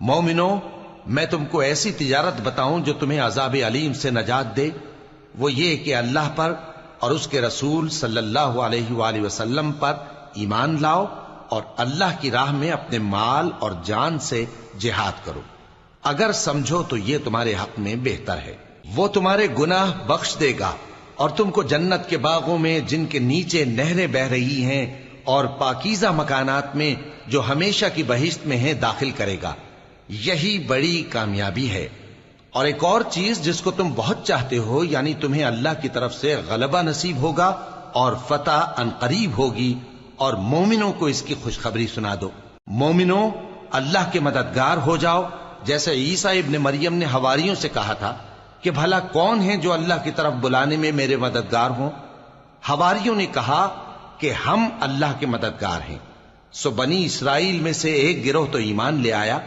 مومنو، میں تم کو ایسی تجارت بتاؤں جو تمہیں عذاب علیم سے نجات دے؟ وہ یہ کہ اللہ پر اور اس کے رسول صلی اللہ علیہ وآلہ وسلم پر ایمان لاؤ اور اللہ کی راہ میں اپنے مال اور جان سے جہاد کرو۔ اگر سمجھو تو یہ تمہارے حق میں بہتر ہے۔ وہ تمہارے گناہ بخش دے گا اور تم کو جنت کے باغوں میں جن کے نیچے نہریں بہ رہی ہیں اور پاکیزہ مکانات میں جو ہمیشہ کی بہشت میں ہیں داخل کرے گا۔ یہی بڑی کامیابی ہے۔ اور ایک اور چیز جس کو تم بہت چاہتے ہو، یعنی تمہیں اللہ کی طرف سے غلبہ نصیب ہوگا اور فتح عنقریب ہوگی، اور مومنوں کو اس کی خوشخبری سنا دو۔ مومنوں، اللہ کے مددگار ہو جاؤ، جیسے عیسیٰ ابن مریم نے حواریوں سے کہا تھا کہ بھلا کون ہیں جو اللہ کی طرف بلانے میں میرے مددگار ہوں؟ حواریوں نے کہا کہ ہم اللہ کے مددگار ہیں۔ سو بنی اسرائیل میں سے ایک گروہ تو ایمان لے آیا،